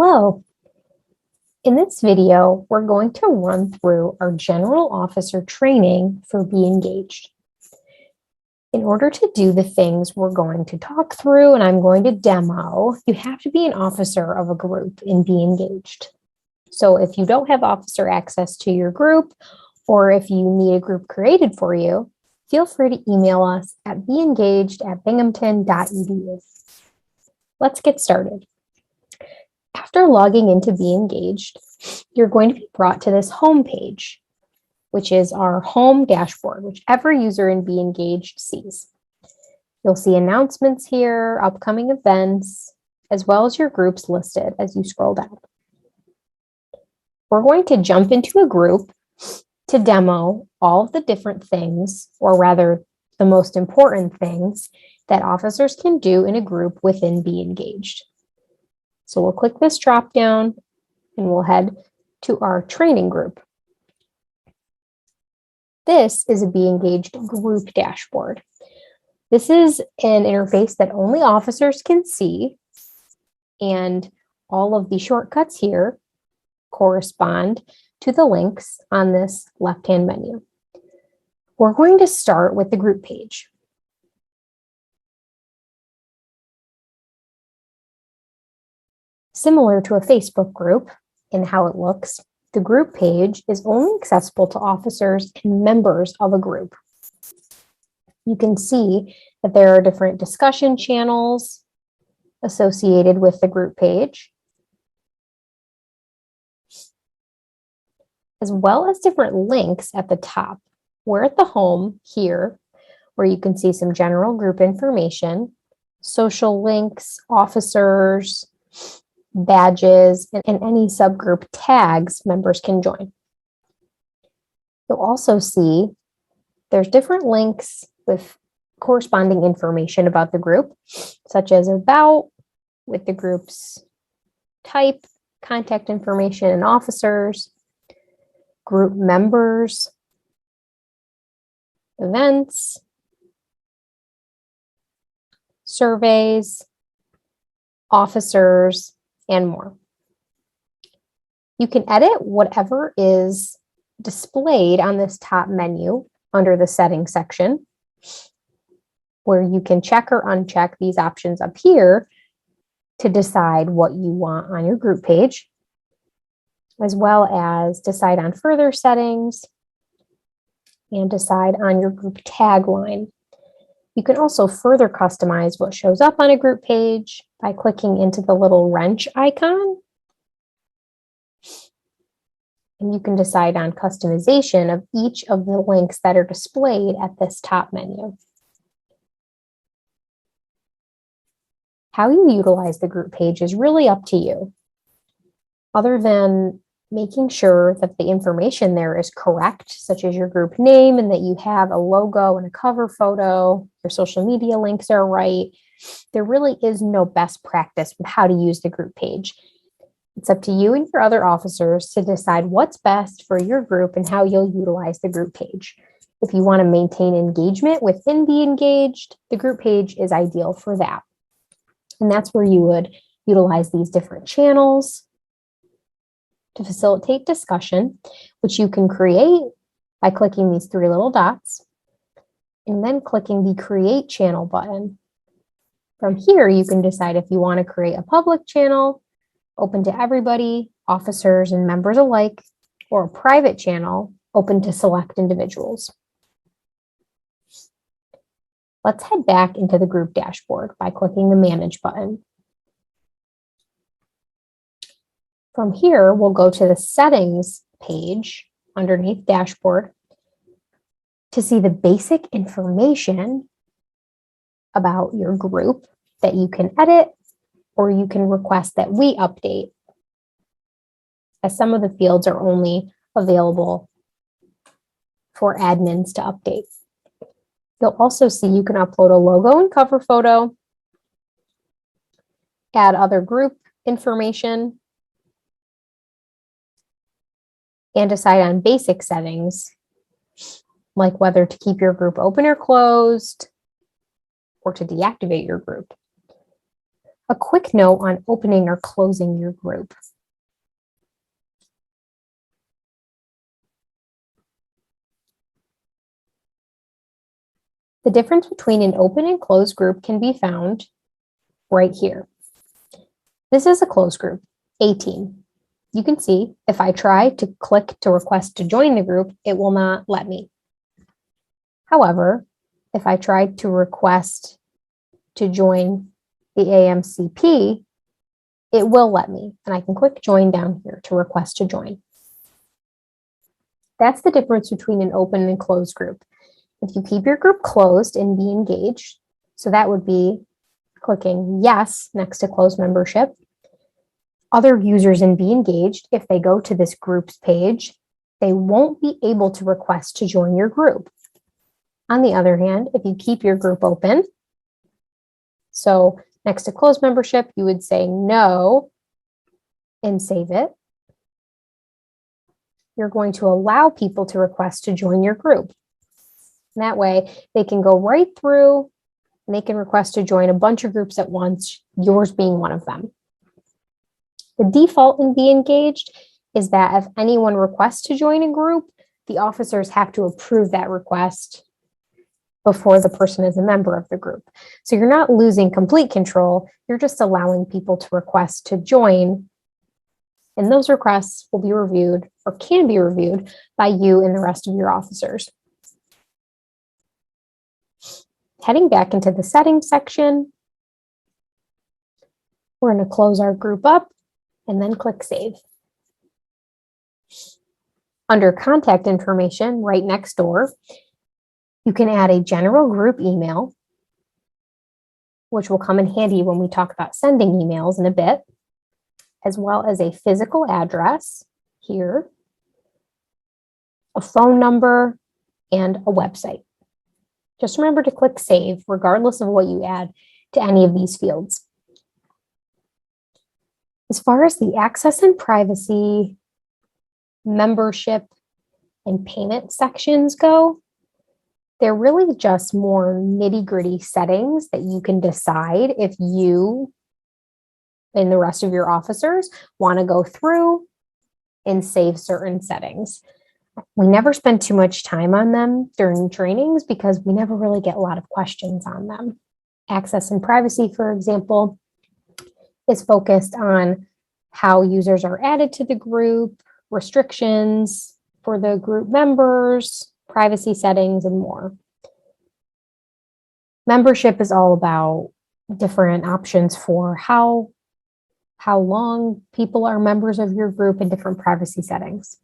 Hello. In this video, we're going to run through our general officer training for Be Engaged. In order to do the things we're going to talk through and I'm going to demo, you have to be an officer of a group in Be Engaged. So if you don't have officer access to your group, or if you need a group created for you, feel free to email us at beengaged@binghamton.edu. Let's get started. After logging into Be Engaged, you're going to be brought to this home page, which is our home dashboard, which every user in Be Engaged sees. You'll see announcements here, upcoming events, as well as your groups listed as you scroll down. We're going to jump into a group to demo all of the different things, or rather the most important things that officers can do in a group within Be Engaged. So we'll click this drop down and we'll head to our training group. This is a Be Engaged group dashboard. This is an interface that only officers can see, and all of the shortcuts here correspond to the links on this left-hand menu. We're going to start with the group page. Similar to a Facebook group in how it looks, the group page is only accessible to officers and members of a group. You can see that there are different discussion channels associated with the group page, as well as different links at the top. We're at the home here, where you can see some general group information, social links, officers, badges, and any subgroup tags members can join. You'll also see there's different links with corresponding information about the group, such as about, with the group's type, contact information and officers, group members, events, surveys, officers, and more. You can edit whatever is displayed on this top menu under the settings section, where you can check or uncheck these options up here to decide what you want on your group page, as well as decide on further settings and decide on your group tagline. You can also further customize what shows up on a group page by clicking into the little wrench icon. And you can decide on customization of each of the links that are displayed at this top menu. How you utilize the group page is really up to you. Other than making sure that the information there is correct, such as your group name and that you have a logo and a cover photo, your social media links are right, there really is no best practice with how to use the group page. It's up to you and your other officers to decide what's best for your group and how you'll utilize the group page. If you want to maintain engagement within Be Engaged, the group page is ideal for that. And that's where you would utilize these different channels to facilitate discussion, which you can create by clicking these three little dots and then clicking the Create Channel button. From here, you can decide if you want to create a public channel, open to everybody, officers and members alike, or a private channel open to select individuals. Let's head back into the group dashboard by clicking the Manage button. From here, we'll go to the Settings page underneath Dashboard to see the basic information about your group that you can edit or you can request that we update, as some of the fields are only available for admins to update. You'll also see you can upload a logo and cover photo, add other group information, and decide on basic settings, like whether to keep your group open or closed, or to deactivate your group. A quick note on opening or closing your group. The difference between an open and closed group can be found right here. This is a closed group, a team. You can see if I try to click to request to join the group, it will not let me. However, if I try to request to join the AMCP, it will let me, and I can click join down here to request to join. That's the difference between an open and closed group. If you keep your group closed and be engaged, so that would be clicking yes next to close membership. Other users in Be Engaged, if they go to this groups page, they won't be able to request to join your group. On the other hand, if you keep your group open, so next to close membership, you would say no and save it. You're going to allow people to request to join your group. And that way, they can go right through and they can request to join a bunch of groups at once, yours being one of them. The default in Be Engaged is that if anyone requests to join a group, the officers have to approve that request before the person is a member of the group. So you're not losing complete control, you're just allowing people to request to join, and those requests will be reviewed or can be reviewed by you and the rest of your officers. Heading back into the settings section, we're going to close our group up and then click Save. Under Contact Information, right next door, you can add a general group email, which will come in handy when we talk about sending emails in a bit, as well as a physical address here, a phone number, and a website. Just remember to click Save, regardless of what you add to any of these fields. As far as the access and privacy, membership, and payment sections go, they're really just more nitty-gritty settings that you can decide if you and the rest of your officers want to go through and save certain settings. We never spend too much time on them during trainings because we never really get a lot of questions on them. Access and privacy, for example, is focused on how users are added to the group, restrictions for the group members, privacy settings, and more. Membership is all about different options for how long people are members of your group and different privacy settings.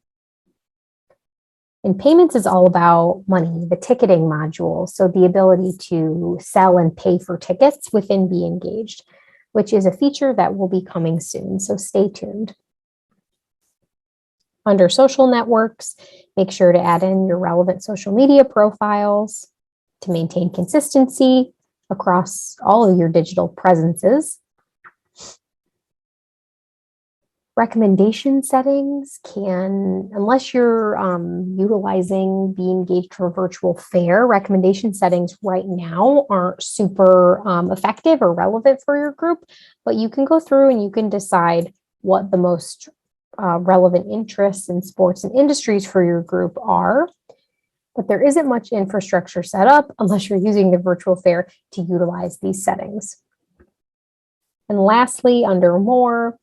And payments is all about money, the ticketing module, so the ability to sell and pay for tickets within Be Engaged, which is a feature that will be coming soon, so stay tuned. Under social networks, make sure to add in your relevant social media profiles to maintain consistency across all of your digital presences. Recommendation settings can, unless you're utilizing Be Engaged for virtual fair, recommendation settings right now aren't super effective or relevant for your group, but you can go through and you can decide what the most relevant interests in sports and industries for your group are. But there isn't much infrastructure set up unless you're using the virtual fair to utilize these settings. And lastly, under More,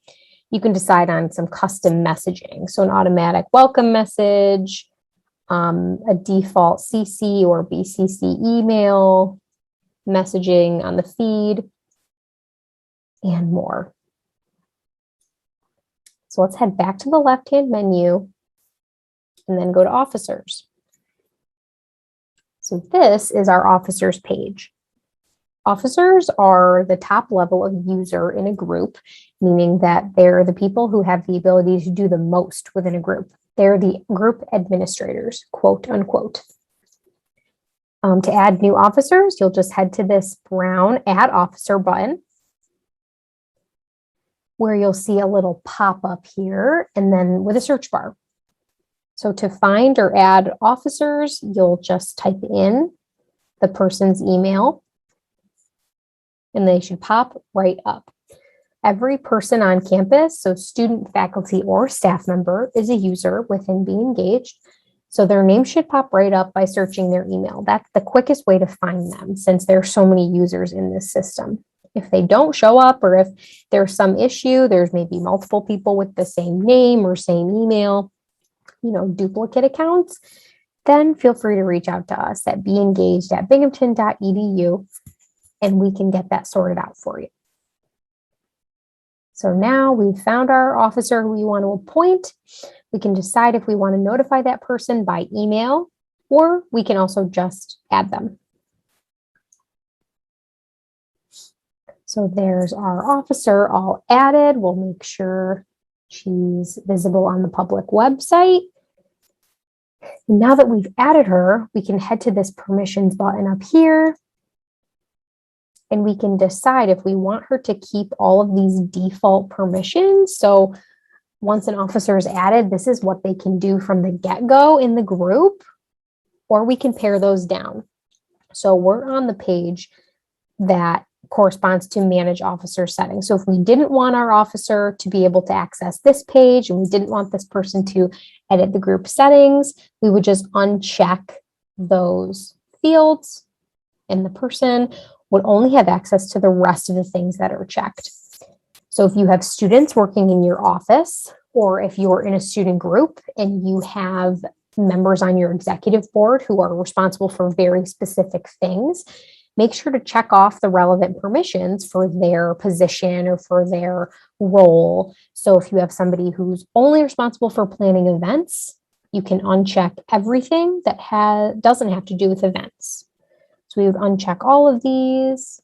you can decide on some custom messaging. So an automatic welcome message, a default CC or BCC email, messaging on the feed, and more. So let's head back to the left-hand menu and then go to Officers. So this is our Officers page. Officers are the top level of user in a group, meaning that they're the people who have the ability to do the most within a group. They're the group administrators, quote unquote. To add new officers, you'll just head to this brown Add Officer button, where you'll see a little pop-up here, and then with a search bar. So to find or add officers, you'll just type in the person's email, and they should pop right up. Every person on campus, so student, faculty, or staff member, is a user within Be Engaged. So their name should pop right up by searching their email. That's the quickest way to find them since there's so many users in this system. If they don't show up or if there's some issue, there's maybe multiple people with the same name or same email, duplicate accounts, then feel free to reach out to us at beengaged@binghamton.edu and we can get that sorted out for you. So now we've found our officer who we want to appoint. We can decide if we want to notify that person by email, or we can also just add them. So there's our officer all added. We'll make sure she's visible on the public website. Now that we've added her, we can head to this permissions button up here. And we can decide if we want her to keep all of these default permissions. So once an officer is added, this is what they can do from the get-go in the group, or we can pare those down. So we're on the page that corresponds to manage officer settings. So if we didn't want our officer to be able to access this page and we didn't want this person to edit the group settings, we would just uncheck those fields and the person would only have access to the rest of the things that are checked. So if you have students working in your office, or if you're in a student group and you have members on your executive board who are responsible for very specific things, make sure to check off the relevant permissions for their position or for their role. So if you have somebody who's only responsible for planning events, you can uncheck everything that doesn't have to do with events. So we would uncheck all of these.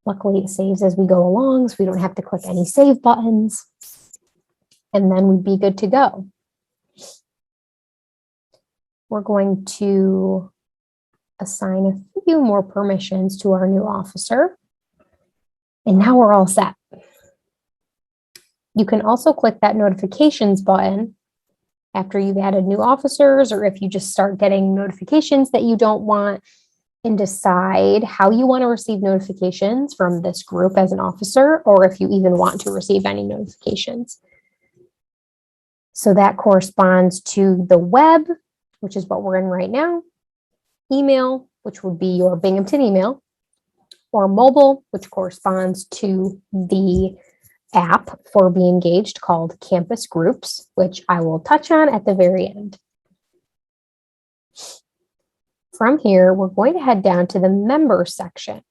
Luckily, it saves as we go along, so we don't have to click any save buttons. And then we'd be good to go. We're going to assign a few more permissions to our new officer. And now we're all set. You can also click that notifications button after you've added new officers, or if you just start getting notifications that you don't want, and decide how you want to receive notifications from this group as an officer, or if you even want to receive any notifications. So that corresponds to the web, which is what we're in right now, email, which would be your Binghamton email, or mobile, which corresponds to the app for Be Engaged called Campus Groups, which I will touch on at the very end. From here, we're going to head down to the member section.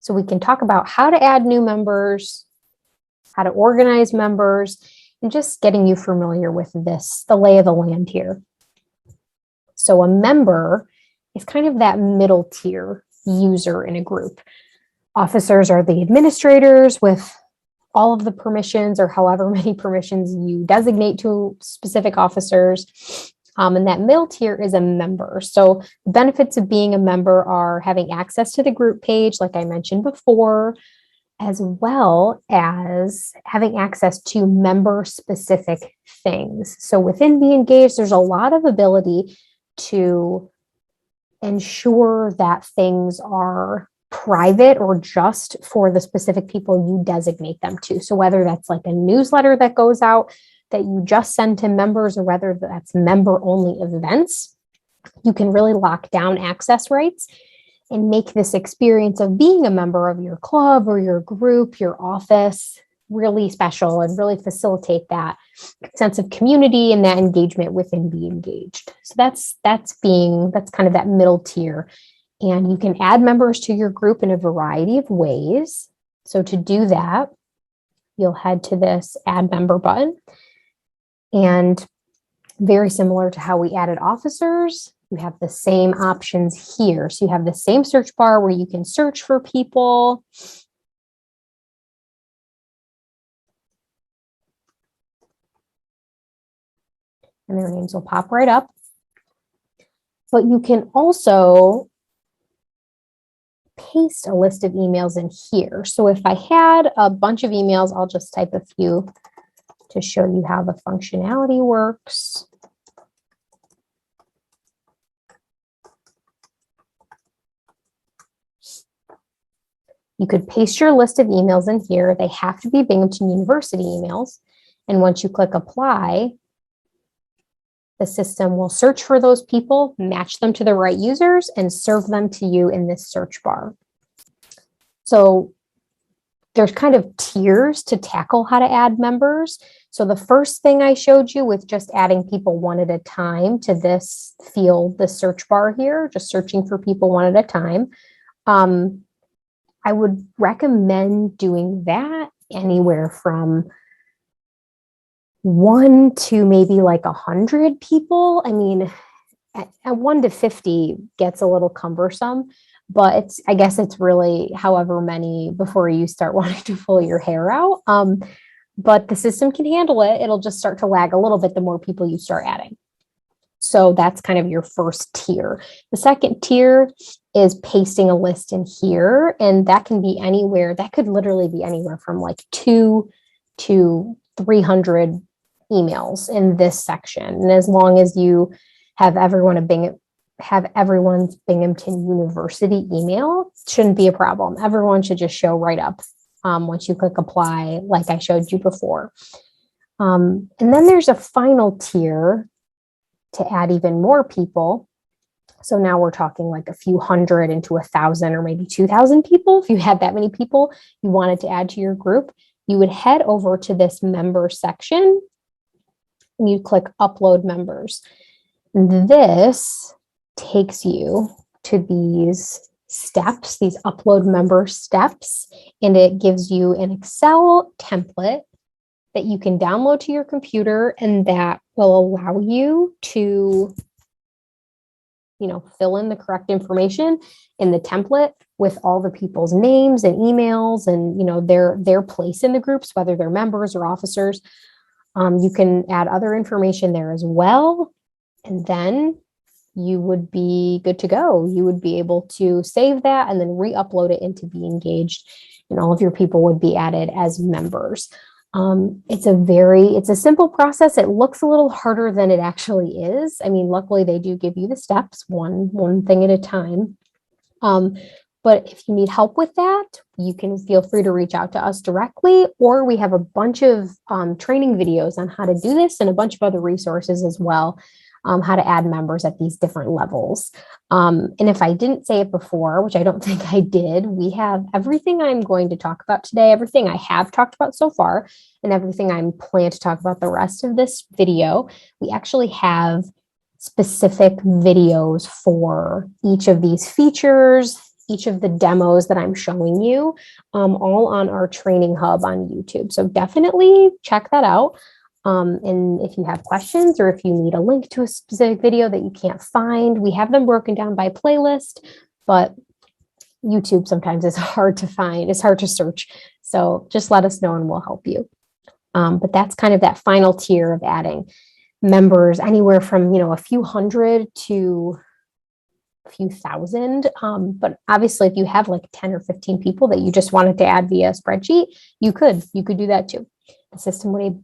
So we can talk about how to add new members, how to organize members, and just getting you familiar with this, the lay of the land here. So a member is kind of that middle tier user in a group. Officers are the administrators with all of the permissions or however many permissions you designate to specific officers. And that middle tier is a member. So the benefits of being a member are having access to the group page, like I mentioned before, as well as having access to member-specific things. So within Be Engaged, there's a lot of ability to ensure that things are private or just for the specific people you designate them to. So whether that's like a newsletter that goes out that you just send to members, or whether that's member-only events, you can really lock down access rights and make this experience of being a member of your club or your group, your office, really special and really facilitate that sense of community and that engagement within Be Engaged. So that's kind of that middle tier. And you can add members to your group in a variety of ways. So to do that, you'll head to this Add Member button. And very similar to how we added officers, you have the same options here. So you have the same search bar where you can search for people. And their names will pop right up. But you can also paste a list of emails in here. So if I had a bunch of emails, I'll just type a few to show you how the functionality works. You could paste your list of emails in here. They have to be Binghamton University emails. And once you click apply, the system will search for those people, match them to the right users, and serve them to you in this search bar. So there's kind of tiers to tackle how to add members. So the first thing I showed you with just adding people one at a time to this field, the search bar here, just searching for people one at a time. I would recommend doing that anywhere from 1 to maybe like 100 people. I mean, at 1 to 50 gets a little cumbersome, but I guess it's really however many before you start wanting to pull your hair out. But the system can handle it. It'll just start to lag a little bit the more people you start adding. So that's kind of your first tier. The second tier is pasting a list in here, and that can be anywhere. That could literally be anywhere from like 2 to 300 emails in this section. And as long as you have everyone's Binghamton University email, shouldn't be a problem. Everyone should just show right up once you click apply, like I showed you before. And then there's a final tier to add even more people. So now we're talking like a few hundred into 1,000 or maybe 2,000 people. If you had that many people you wanted to add to your group, you would head over to this member section and you click upload members. This takes you to these steps, these upload member steps, and it gives you an Excel template that you can download to your computer, and that will allow you to, fill in the correct information in the template with all the people's names and emails and, their place in the groups, whether they're members or officers. You can add other information there as well. And then you would be good to go. You would be able to save that and then re-upload it into Be Engaged, and all of your people would be added as members. It's a simple process. It looks a little harder than it actually is. I mean, luckily they do give you the steps one thing at a time. But if you need help with that, you can feel free to reach out to us directly, or we have a bunch of training videos on how to do this and a bunch of other resources as well, how to add members at these different levels. And if I didn't say it before, which I don't think I did, we have everything I'm going to talk about today, everything I have talked about so far, and everything I'm planning to talk about the rest of this video. We actually have specific videos for each of these features, each of the demos that I'm showing you, all on our training hub on YouTube. So definitely check that out. And if you have questions or if you need a link to a specific video that you can't find, we have them broken down by playlist, but YouTube sometimes is hard to find. It's hard to search. So just let us know and we'll help you. But that's kind of that final tier of adding members, anywhere from, a few hundred to a few thousand. But obviously if you have like 10 or 15 people that you just wanted to add via spreadsheet, you could do that too. The system would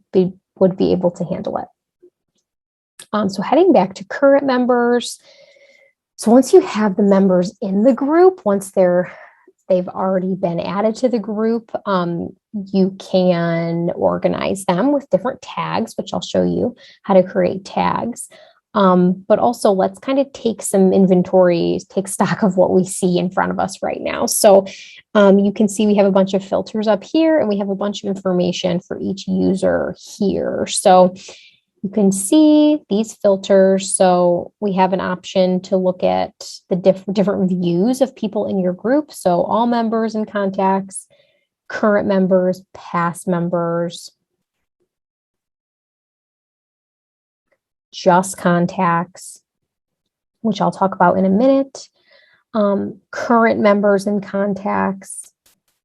be able to handle it. So heading back to current members. So once you have the members in the group, once they've already been added to the group, you can organize them with different tags, which I'll show you how to create tags. But also let's kind of take some inventory, take stock of what we see in front of us right now. So you can see we have a bunch of filters up here and we have a bunch of information for each user here. So you can see these filters. So we have an option to look at the different views of people in your group. So all members and contacts, current members, past members, just contacts, which I'll talk about in a minute, current members and contacts,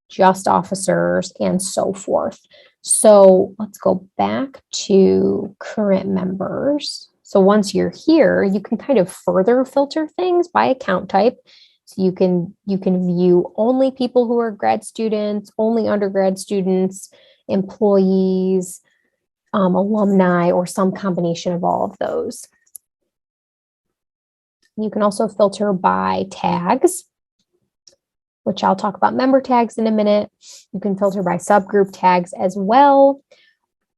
just officers, and so forth. So let's go back to current members. So once you're here, you can kind of further filter things by account type. So you can view only people who are grad students, only undergrad students, employees, alumni, or some combination of all of those. You can also filter by tags. which I'll talk about member tags in a minute. You can filter by subgroup tags as well,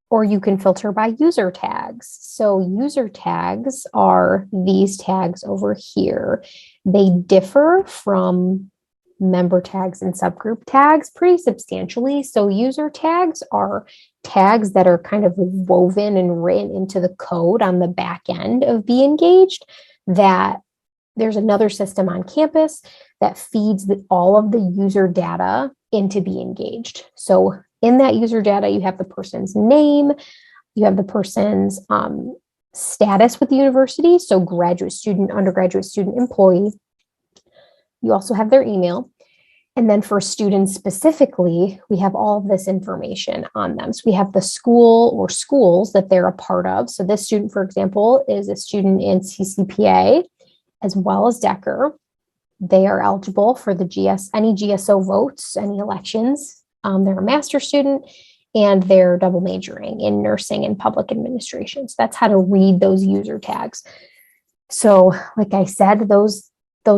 or you can filter by user tags. So user tags are these tags over here. They differ from member tags and subgroup tags pretty substantially. So user tags are tags that are kind of woven and written into the code on the back end of Be Engaged, that there's another system on campus that feeds all of the user data into Be Engaged. So in that user data, you have the person's name, you have the person's status with the university, so graduate student, undergraduate student, employee. You also have their email. And then for students specifically, we have all of this information on them. So we have the school or schools that they're a part of. So this student, for example, is a student in CCPA as well as Decker. They are eligible for the any GSO votes, any elections. They're a master's student and they're double majoring in nursing and public administration. So that's how to read those user tags. So like I said, those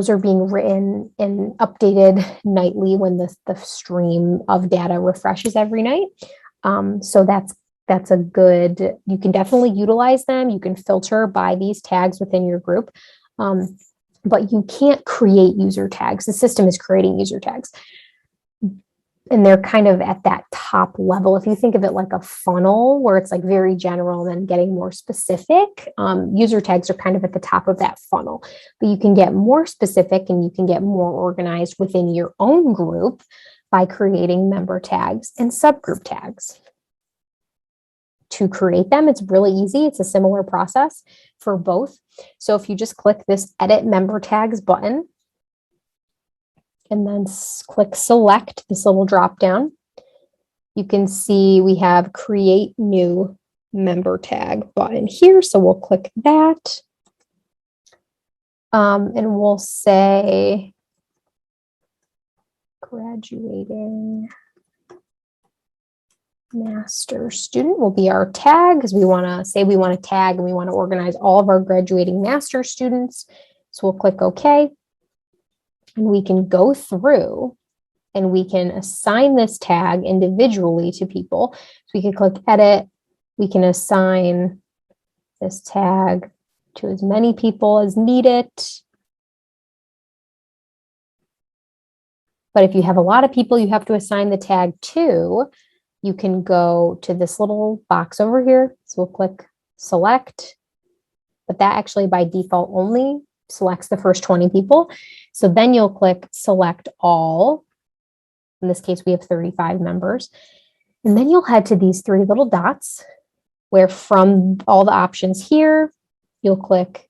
are being written and updated nightly when the stream of data refreshes every night. So that's a good, you can definitely utilize them. You can filter by these tags within your group, but you can't create user tags. The system is creating user tags. And they're kind of at that top level. If you think of it like a funnel where it's like very general and then getting more specific, user tags are kind of at the top of that funnel. But you can get more specific and you can get more organized within your own group by creating member tags and subgroup tags. To create them, it's really easy. It's a similar process for both. So if you just click this Edit Member Tags button, and then click select this little drop down, you can see we have create new member tag button here. So we'll click that. And we'll say graduating master student will be our tag, because we want to say we want to tag and we want to organize all of our graduating master students. So we'll click OK. And we can go through and we can assign this tag individually to people. So we can click edit. We can assign this tag to as many people as need it. But if you have a lot of people you have to assign the tag to, you can go to this little box over here. So we'll click select, but that actually by default only selects the first 20 people. So then you'll click select all. In this case, we have 35 members. And then you'll head to these three little dots where from all the options here, you'll click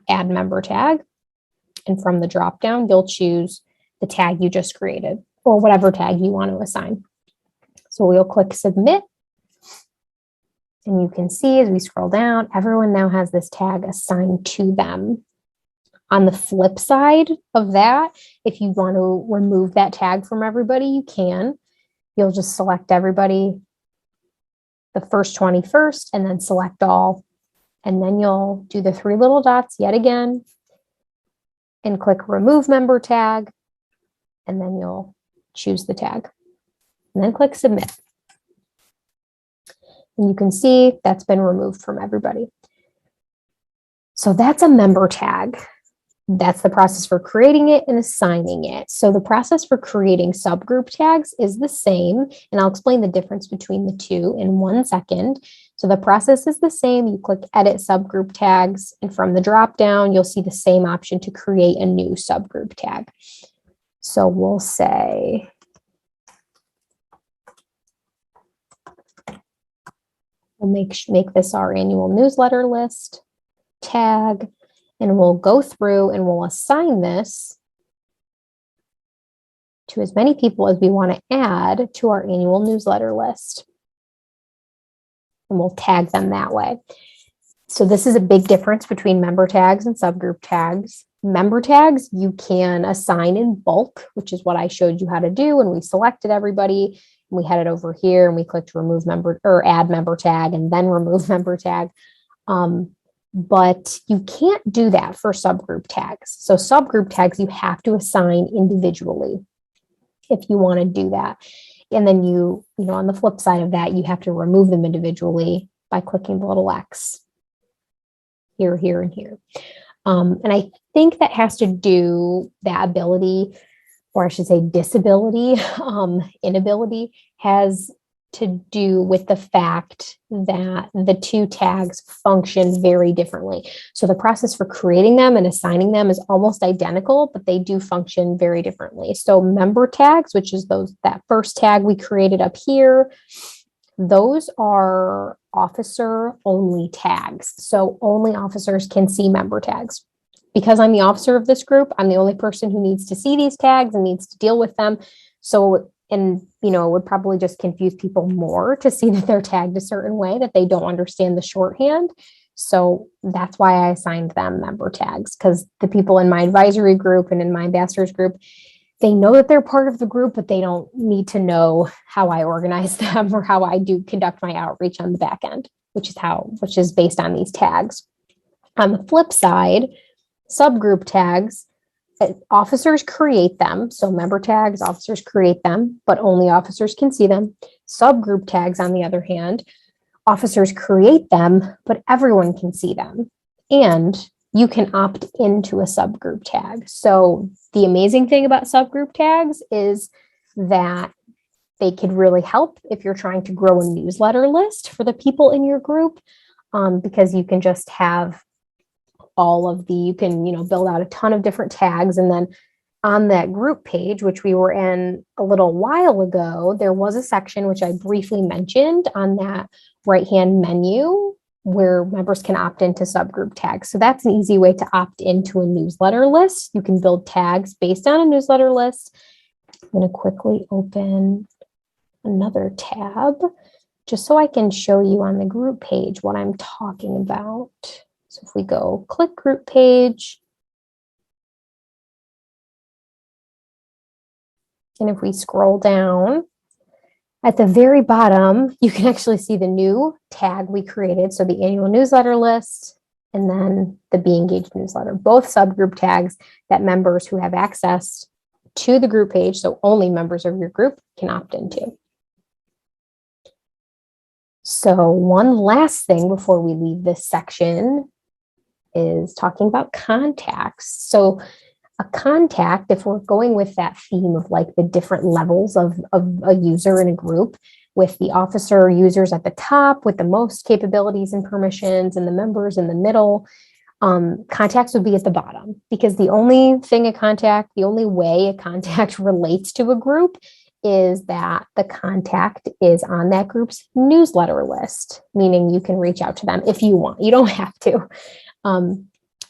add member tag. And from the drop down, you'll choose the tag you just created or whatever tag you want to assign. So we'll click submit. And you can see as we scroll down, everyone now has this tag assigned to them. On the flip side of that, if you want to remove that tag from everybody, you can. You'll just select everybody, the first 20 first, and then select all. And then you'll do the three little dots yet again and click remove member tag. And then you'll choose the tag and then click submit. And you can see that's been removed from everybody. So that's a member tag. That's the process for creating it and assigning it. So the process for creating subgroup tags is the same, and I'll explain the difference between the two in 1 second. So the process is the same. You click edit subgroup tags, and from the drop down, you'll see the same option to create a new subgroup tag. So we'll say, we'll make this our annual newsletter list tag. And we'll go through and we'll assign this to as many people as we want to add to our annual newsletter list. And we'll tag them that way. So this is a big difference between member tags and subgroup tags. Member tags, you can assign in bulk, which is what I showed you how to do. And we selected everybody. And we headed over here and we clicked remove member or add member tag and then remove member tag. But you can't do that for subgroup tags. So subgroup tags, you have to assign individually. if you want to do that. And then on the flip side of that, you have to remove them individually by clicking the little X here, here, and here. And I think that has to do that ability, or I should say disability, inability, has to do with the fact that the two tags function very differently. So the process for creating them and assigning them is almost identical, but they do function very differently. So member tags, which is that first tag we created up here, those are officer only tags. So only officers can see member tags. Because I'm the officer of this group, I'm the only person who needs to see these tags and needs to deal with them. So, it would probably just confuse people more to see that they're tagged a certain way, that they don't understand the shorthand. So that's why I assigned them member tags, because the people in my advisory group and in my ambassadors group, they know that they're part of the group, but they don't need to know how I organize them or how I do conduct my outreach on the back end, which is based on these tags. On the flip side, subgroup tags, officers create them. So member tags, officers create them, but only officers can see them. Subgroup tags, on the other hand, officers create them, but everyone can see them. And you can opt into a subgroup tag. So the amazing thing about subgroup tags is that they could really help if you're trying to grow a newsletter list for the people in your group, because you can just have you can build out a ton of different tags. And then on that group page, which we were in a little while ago, there was a section which I briefly mentioned on that right-hand menu where members can opt into subgroup tags. So that's an easy way to opt into a newsletter list. You can build tags based on a newsletter list. I'm going to quickly open another tab just so I can show you on the group page what I'm talking about. So if we go click group page, and if we scroll down, at the very bottom, you can actually see the new tag we created. So the annual newsletter list, and then the Be Engaged newsletter, both subgroup tags that members who have access to the group page, so only members of your group, can opt into. So one last thing before we leave this section is talking about contacts. So a contact, if we're going with that theme of like the different levels of a user in a group, with the officer users at the top with the most capabilities and permissions, and the members in the middle, contacts would be at the bottom, because the only way a contact relates to a group is that the contact is on that group's newsletter list, meaning you can reach out to them if you want. You don't have to.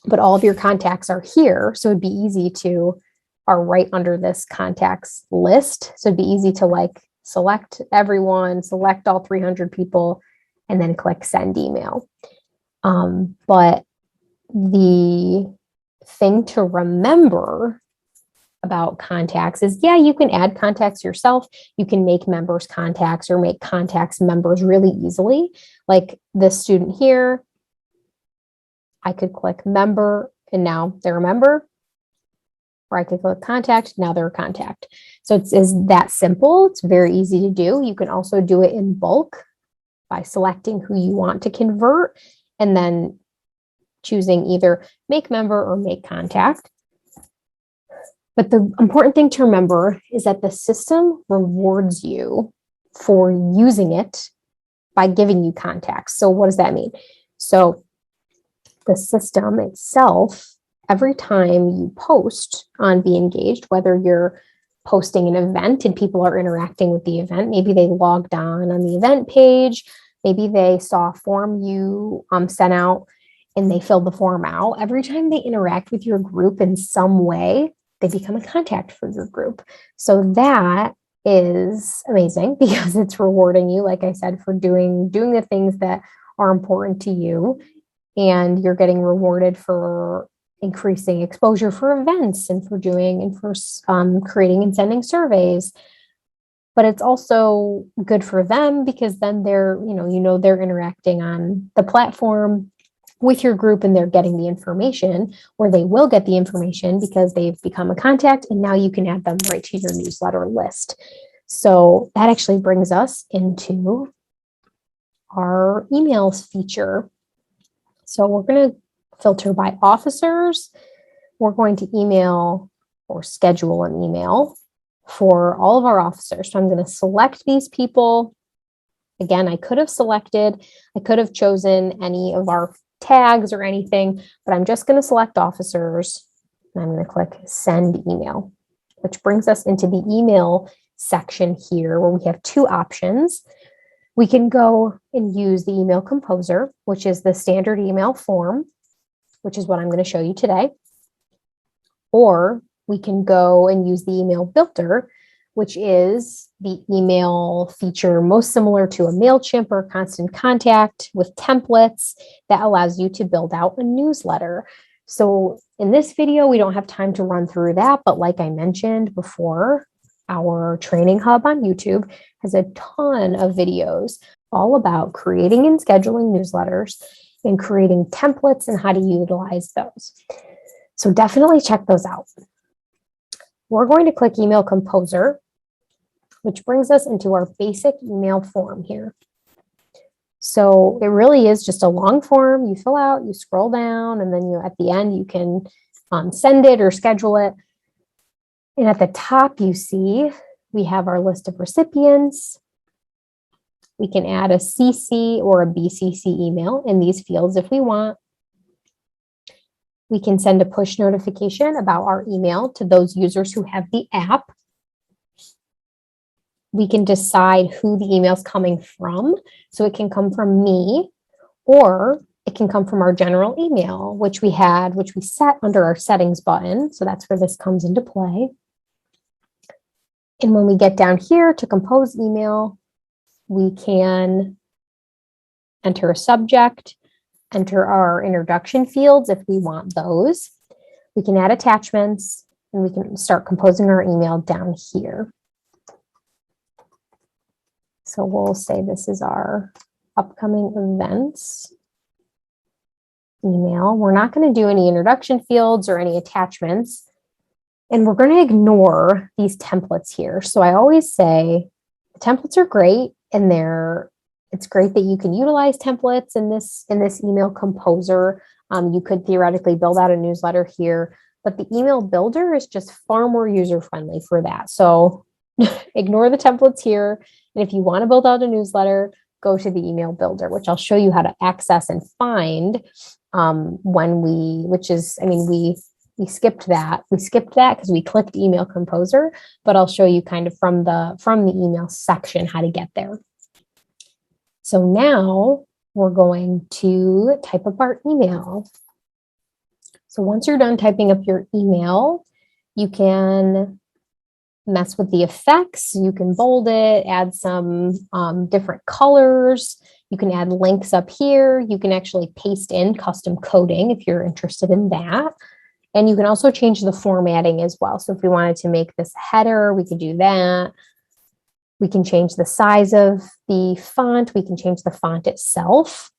But all of your contacts are here. So are right under this contacts list. So it'd be easy to select everyone, select all 300 people, and then click send email. But the thing to remember about contacts is, you can add contacts yourself. You can make members contacts or make contacts members really easily. Like this student here, I could click member and now they're a member, or I could click contact, now they're a contact. So it's that simple. It's very easy to do. You can also do it in bulk by selecting who you want to convert and then choosing either make member or make contact. But the important thing to remember is that the system rewards you for using it by giving you contacts. So what does that mean? So the system itself, every time you post on Be Engaged, whether you're posting an event and people are interacting with the event, maybe they logged on the event page, maybe they saw a form you sent out and they filled the form out. Every time they interact with your group in some way, they become a contact for your group. So that is amazing because it's rewarding you, like I said, for doing the things that are important to you. And you're getting rewarded for increasing exposure for events and for creating and sending surveys. But it's also good for them because then they're interacting on the platform. with your group and they're getting the information, or they will get the information because they've become a contact, and now you can add them right to your newsletter list. So that actually brings us into our emails feature. So we're going to filter by officers. We're going to email or schedule an email for all of our officers. So I'm going to select these people. Again, I could have chosen any of our tags or anything, but I'm just going to select officers, and I'm going to click send email, which brings us into the email section here where we have two options. We can go and use the email composer, which is the standard email form, which is what I'm going to show you today. Or we can go and use the email builder, which is the email feature most similar to a MailChimp or Constant Contact with templates that allows you to build out a newsletter. So in this video, we don't have time to run through that, but like I mentioned before, our training hub on YouTube has a ton of videos all about creating and scheduling newsletters and creating templates and how to utilize those. So definitely check those out. We're going to click Email Composer, which brings us into our basic email form here. So it really is just a long form. You fill out, you scroll down, and then at the end, you can send it or schedule it. And at the top, you see we have our list of recipients. We can add a CC or a BCC email in these fields if we want. We can send a push notification about our email to those users who have the app. We can decide who the email is coming from. So it can come from me, or it can come from our general email, which we set under our settings button. So that's where this comes into play. And when we get down here to compose email, we can enter a subject, enter our introduction fields if we want those. We can add attachments, and we can start composing our email down here. So we'll say this is our upcoming events email. We're not going to do any introduction fields or any attachments, and we're going to ignore these templates here. So I always say the templates are great, and it's great that you can utilize templates in this email composer. You could theoretically build out a newsletter here, but the email builder is just far more user-friendly for that. So ignore the templates here. And if you want to build out a newsletter, go to the email builder, which I'll show you how to access and find we skipped that. We skipped that because we clicked email composer, but I'll show you kind of from the email section how to get there. So now we're going to type up our email. So once you're done typing up your email, you can mess with the effects. You can bold it, add some different colors. You can add links up here. You can actually paste in custom coding if you're interested in that. And you can also change the formatting as well. So if we wanted to make this a header, we could do that. We can change the size of the font. We can change the font itself.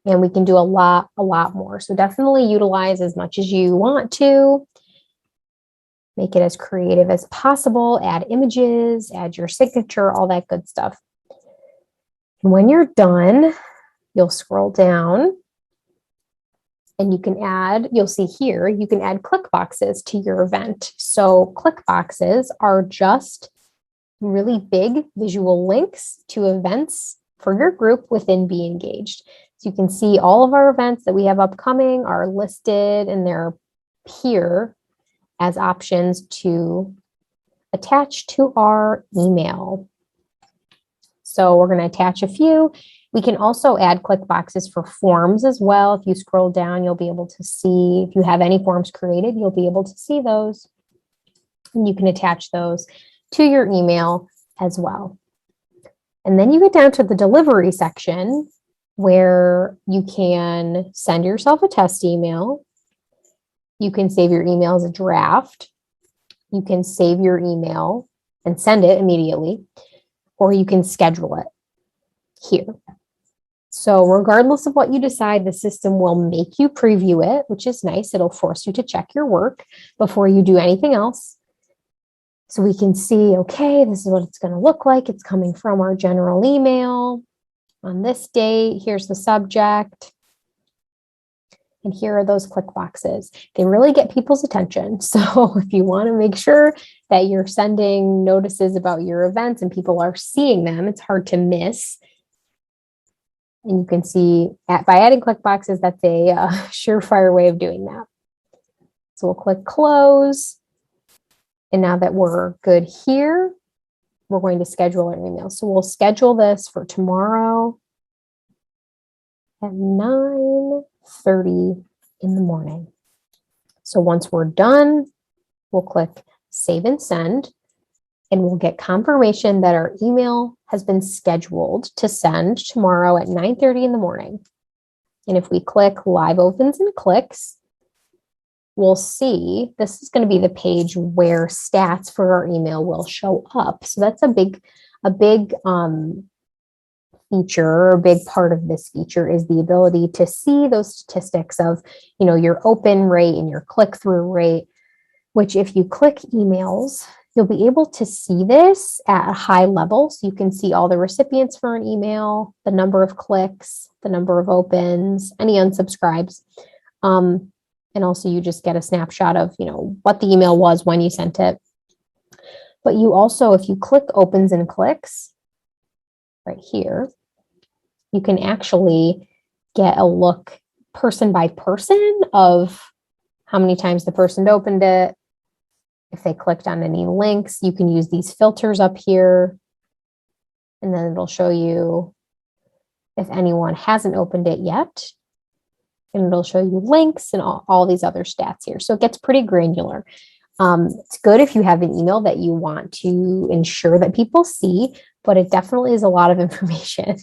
And we can do a lot more. So definitely utilize as much as you want to. Make it as creative as possible. Add images, add your signature, all that good stuff. And when you're done, you'll scroll down. And you'll see here, you can add click boxes to your event. So click boxes are just really big visual links to events for your group within Be Engaged. So you can see all of our events that we have upcoming are listed, and they're here as options to attach to our email. So we're going to attach a few. We can also add click boxes for forms as well. If you scroll down, you'll be able to see, if you have any forms created, you'll be able to see those. And you can attach those to your email as well. And then you get down to the delivery section where you can send yourself a test email. You can save your email as a draft. You can save your email and send it immediately, or you can schedule it here. So regardless of what you decide, the system will make you preview it, which is nice. It'll force you to check your work before you do anything else. So we can see, okay, this is what it's going to look like. It's coming from our general email on this date. Here's the subject. And here are those click boxes. They really get people's attention. So if you want to make sure that you're sending notices about your events and people are seeing them, it's hard to miss. And you can see by adding click boxes, that's a surefire way of doing that. So we'll click close. And now that we're good here, we're going to schedule our email. So we'll schedule this for tomorrow at 9:30 in the morning. So once we're done, we'll click save and send, and we'll get confirmation that our email has been scheduled to send tomorrow at 9:30 in the morning. And if we click live opens and clicks, we'll see this is going to be the page where stats for our email will show up. So that's a big feature, a big part of this feature is the ability to see those statistics of, your open rate and your click-through rate, which if you click emails, you'll be able to see this at a high level. So you can see all the recipients for an email, the number of clicks, the number of opens, any unsubscribes. And also you just get a snapshot of, what the email was when you sent it. But you also, if you click opens and clicks right here, you can actually get a look person by person of how many times the person opened it. If they clicked on any links, you can use these filters up here, and then it'll show you if anyone hasn't opened it yet, and it'll show you links and all these other stats here. So it gets pretty granular. It's good if you have an email that you want to ensure that people see, but it definitely is a lot of information.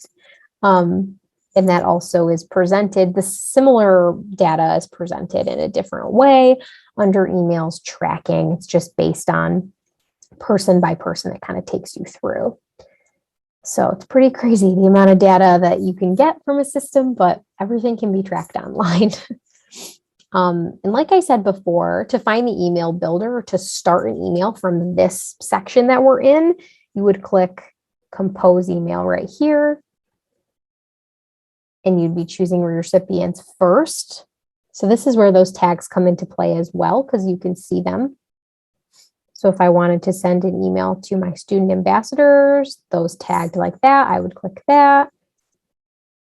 And that also is presented, the similar data is presented in a different way under emails tracking. It's just based on person by person. It kind of takes you through. So it's pretty crazy the amount of data that you can get from a system, but everything can be tracked online. And like I said before, to find the email builder, to start an email from this section that we're in, you would click compose email right here. And you'd be choosing recipients first. So this is where those tags come into play as well, because you can see them. So if I wanted to send an email to my student ambassadors, those tagged like that, I would click that.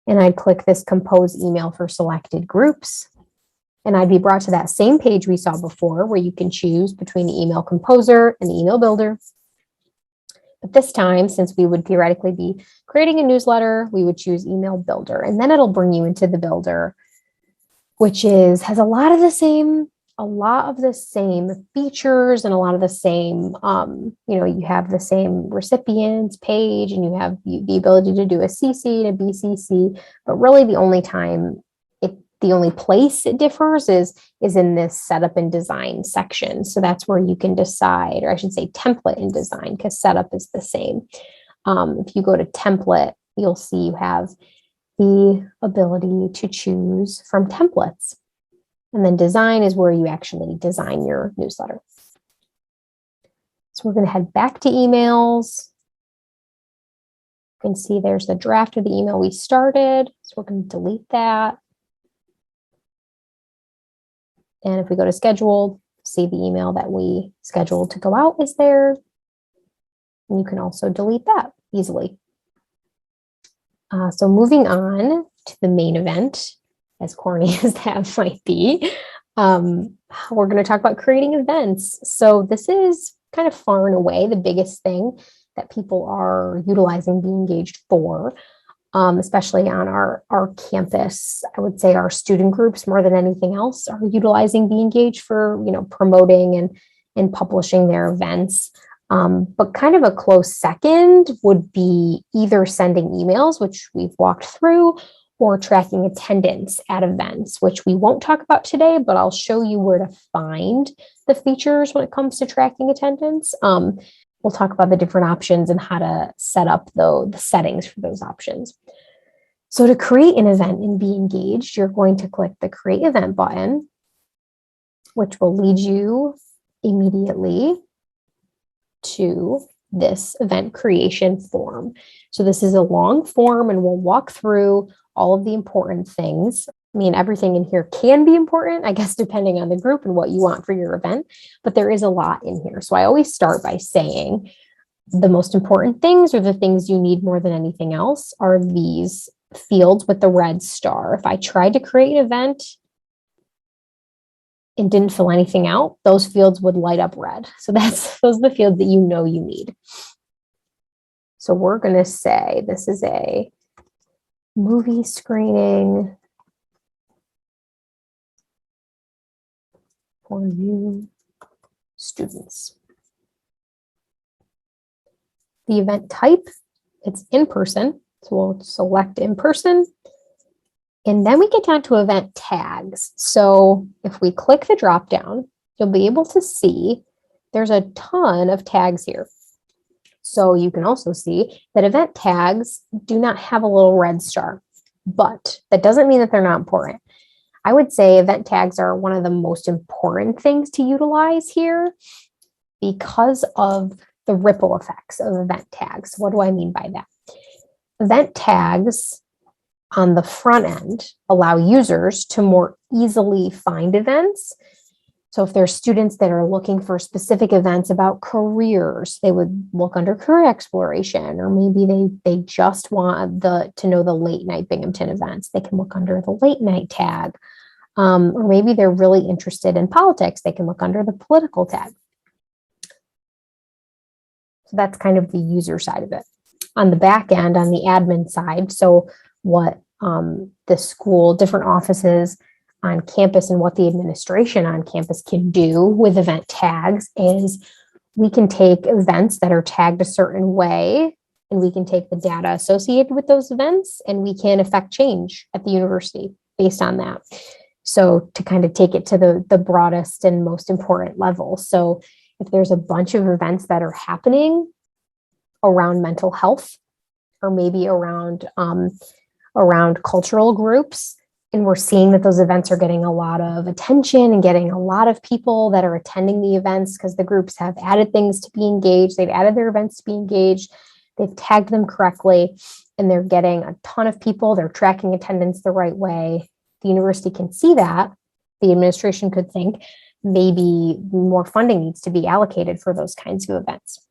And I'd click this compose email for selected groups. And I'd be brought to that same page we saw before, where you can choose between the email composer and the email builder. But this time, since we would theoretically be creating a newsletter, we would choose email builder, and then it'll bring you into the builder, which has a lot of the same features and a lot of the same, you have the same recipients page, and you have the ability to do a CC and a BCC, but really the only place it differs is in this setup and design section. So that's where you can decide, or I should say template and design, because setup is the same. If you go to template, you'll see you have the ability to choose from templates. And then design is where you actually design your newsletter. So we're going to head back to emails. You can see there's the draft of the email we started. So we're going to delete that. And if we go to scheduled, see the email that we scheduled to go out is there. And you can also delete that easily. So moving on to the main event, as corny as that might be, we're going to talk about creating events. So this is kind of far and away the biggest thing that people are utilizing Be Engaged for. Especially on our campus. I would say our student groups, more than anything else, are utilizing Be Engaged for, promoting and publishing their events. But kind of a close second would be either sending emails, which we've walked through, or tracking attendance at events, which we won't talk about today, but I'll show you where to find the features when it comes to tracking attendance. We'll talk about the different options and how to set up the settings for those options. So to create an event and be engaged, you're going to click the Create Event button, which will lead you immediately to this event creation form. So this is a long form, and we'll walk through all of the important things. I mean, everything in here can be important, I guess, depending on the group and what you want for your event, but there is a lot in here. So I always start by saying the most important things, or the things you need more than anything else, are these fields with the red star. If I tried to create an event and didn't fill anything out, those fields would light up red. So those are the fields that you know you need. So we're going to say this is a movie screening for you students. The event type, it's in person. So we'll select in person. And then we get down to event tags. So if we click the drop down, you'll be able to see there's a ton of tags here. So you can also see that event tags do not have a little red star, but that doesn't mean that they're not important. I would say event tags are one of the most important things to utilize here because of the ripple effects of event tags. What do I mean by that? Event tags on the front end allow users to more easily find events. So if there's students that are looking for specific events about careers, they would look under career exploration, or maybe they just want to know the late night Binghamton events. They can look under the late night tag. Or maybe they're really interested in politics. They can look under the political tag. So that's kind of the user side of it. On the back end, on the admin side, so what the school, different offices on campus and what the administration on campus can do with event tags is we can take events that are tagged a certain way, and we can take the data associated with those events, and we can affect change at the university based on that. So to kind of take it to the broadest and most important level. So if there's a bunch of events that are happening around mental health, or maybe around cultural groups, and we're seeing that those events are getting a lot of attention and getting a lot of people that are attending the events because the groups have added things to be engaged, they've added their events to be engaged, they've tagged them correctly, and they're getting a ton of people, they're tracking attendance the right way. The university can see that. The administration could think maybe more funding needs to be allocated for those kinds of events.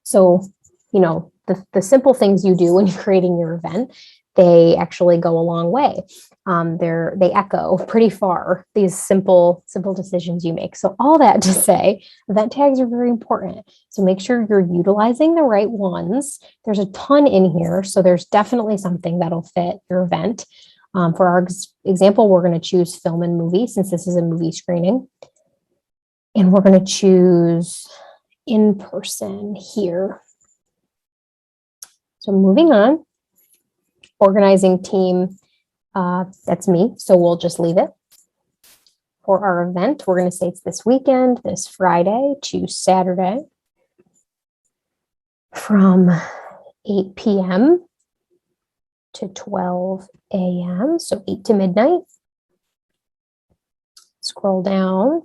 So, the simple things you do when you're creating your event, they actually go a long way. They echo pretty far, these simple decisions you make. So all that to say, event tags are very important. So make sure you're utilizing the right ones. There's a ton in here, so there's definitely something that'll fit your event. For our example, we're going to choose film and movie, since this is a movie screening. And we're going to choose in person here. So moving on, organizing team, that's me, so we'll just leave it. For our event, we're going to say it's this weekend, this Friday to Saturday, from 8 p.m. to 12 a.m., so 8 to midnight. Scroll down.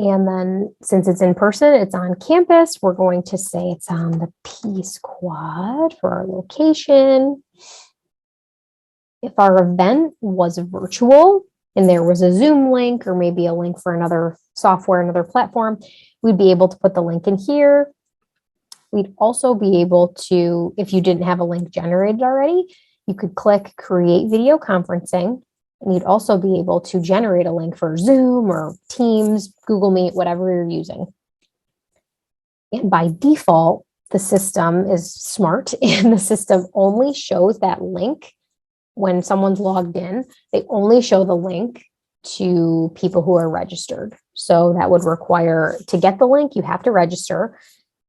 And then since it's in person, it's on campus, we're going to say it's on the Peace Quad for our location. If our event was virtual and there was a Zoom link or maybe a link for another software, another platform, we'd be able to put the link in here. We'd also be able to, if you didn't have a link generated already, you could click Create Video Conferencing. And you'd also be able to generate a link for Zoom or Teams, Google Meet, whatever you're using. And by default, the system is smart, and the system only shows that link when someone's logged in. They only show the link to people who are registered. So that would require, to get the link, you have to register,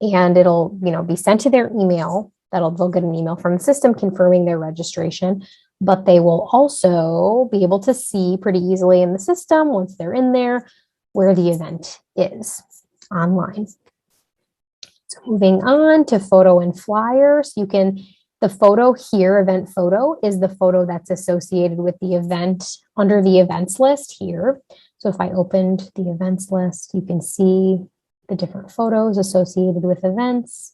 and it'll, be sent to their email. They'll get an email from the system confirming their registration. But they will also be able to see pretty easily in the system, once they're in there, where the event is online. So moving on to photo and flyers, you can The photo here, event photo, is the photo that's associated with the event under the events list here. So if I opened the events list, you can see the different photos associated with events.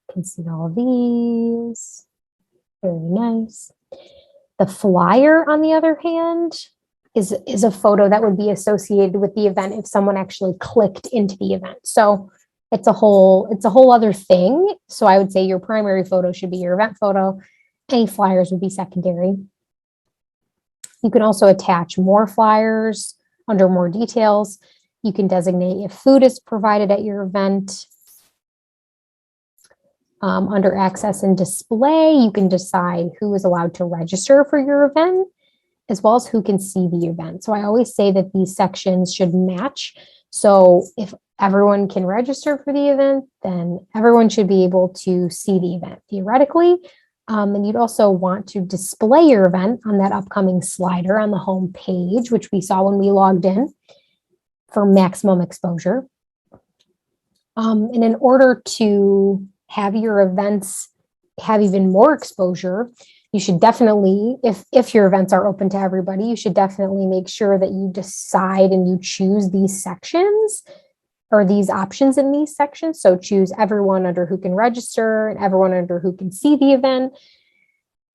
You can see all of these. Very nice. The flyer, on the other hand, is a photo that would be associated with the event if someone actually clicked into the event. So it's a whole other thing. So I would say your primary photo should be your event photo. Any flyers would be secondary. You can also attach more flyers under more details. You can designate if food is provided at your event. Under access and display, you can decide who is allowed to register for your event, as well as who can see the event. So I always say that these sections should match. So if everyone can register for the event, then everyone should be able to see the event theoretically. And you'd also want to display your event on that upcoming slider on the home page, which we saw when we logged in, for maximum exposure. And in order to have your events have even more exposure, you should definitely, if your events are open to everybody, you should definitely make sure that you decide and you choose these sections or these options in these sections. So choose everyone under who can register and everyone under who can see the event,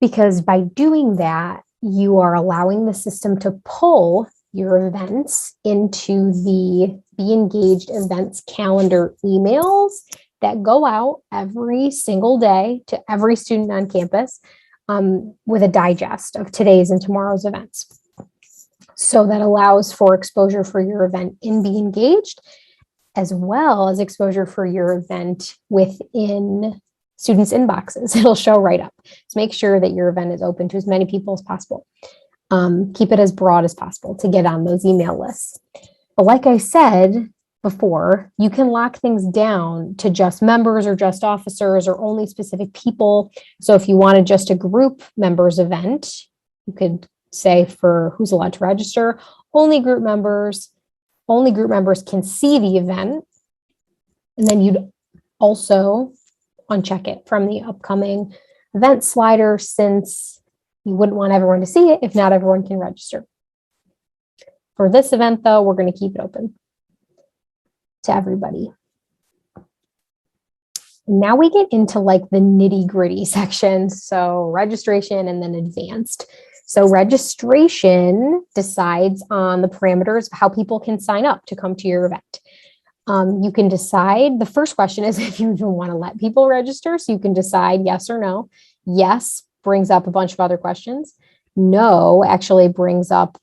because by doing that, you are allowing the system to pull your events into the Be Engaged events calendar emails that go out every single day to every student on campus, with a digest of today's and tomorrow's events. So that allows for exposure for your event in Be Engaged, as well as exposure for your event within students' inboxes. It'll show right up. So make sure that your event is open to as many people as possible. Keep it as broad as possible to get on those email lists. But like I said before, you can lock things down to just members or just officers or only specific people. So if you wanted just a group members event, you could say for who's allowed to register, only group members can see the event. And then you'd also uncheck it from the upcoming event slider, since you wouldn't want everyone to see it if not everyone can register. For this event, though, we're going to keep it open to everybody. Now we get into like the nitty-gritty sections. So registration and then advanced. So registration decides on the parameters of how people can sign up to come to your event. You can decide, the first question is if you even want to let people register. So you can decide yes or no. Yes brings up a bunch of other questions. No actually brings up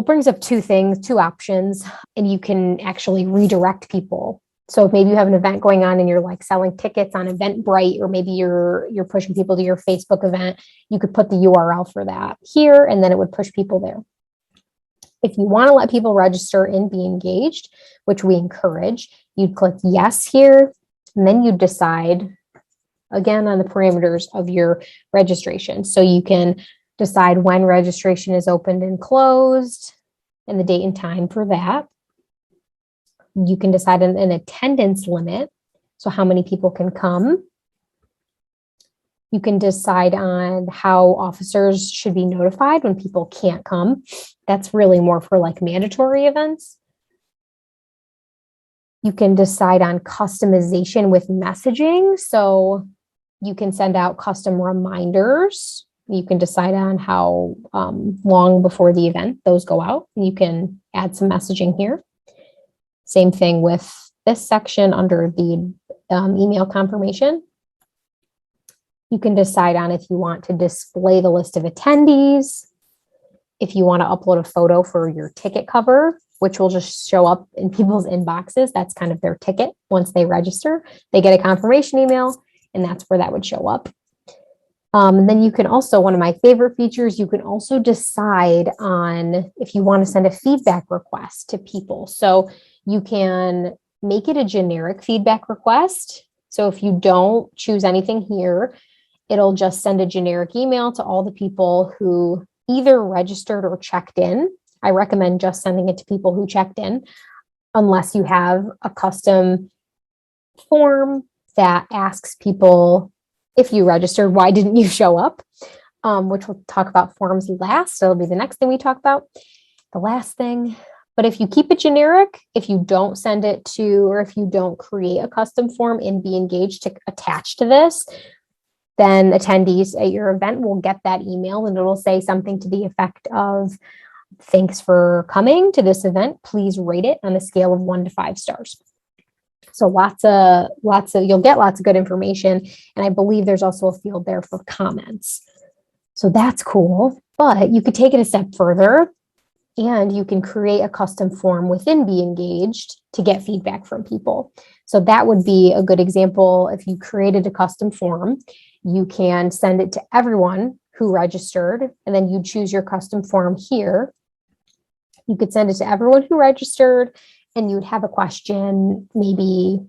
brings up two options, and you can actually redirect people. So if maybe you have an event going on and you're like selling tickets on Eventbrite, or maybe you're pushing people to your Facebook event, you could put the URL for that here, and then it would push people there. If you want to let people register and Be Engaged, which we encourage, you'd click yes here, and then you decide again on the parameters of your registration. So you can decide when registration is opened and closed and the date and time for that. You can decide an attendance limit, so how many people can come. You can decide on how officers should be notified when people can't come. That's really more for like mandatory events. You can decide on customization with messaging. So you can send out custom reminders. You can decide on how long before the event those go out. You can add some messaging here. Same thing with this section under the email confirmation. You can decide on if you want to display the list of attendees, if you want to upload a photo for your ticket cover, which will just show up in people's inboxes. That's kind of their ticket. Once they register, they get a confirmation email, and that's where that would show up. And then you can also, one of my favorite features, you can also decide on if you want to send a feedback request to people. So you can make it a generic feedback request. So if you don't choose anything here, it'll just send a generic email to all the people who either registered or checked in. I recommend just sending it to people who checked in, unless you have a custom form that asks people, if you registered, why didn't you show up? Which we'll talk about forms last. It'll be the next thing we talk about. The last thing. But if you keep it generic, if you don't send it to, or if you don't create a custom form in Be Engaged to attach to this, then attendees at your event will get that email and it'll say something to the effect of, thanks for coming to this event. Please rate it on a scale of 1 to 5 stars. So you'll get lots of good information. And I believe there's also a field there for comments. So that's cool, but you could take it a step further and you can create a custom form within Be Engaged to get feedback from people. So that would be a good example. If you created a custom form, you can send it to everyone who registered, and then you choose your custom form here. You could send it to everyone who registered, and you'd have a question, maybe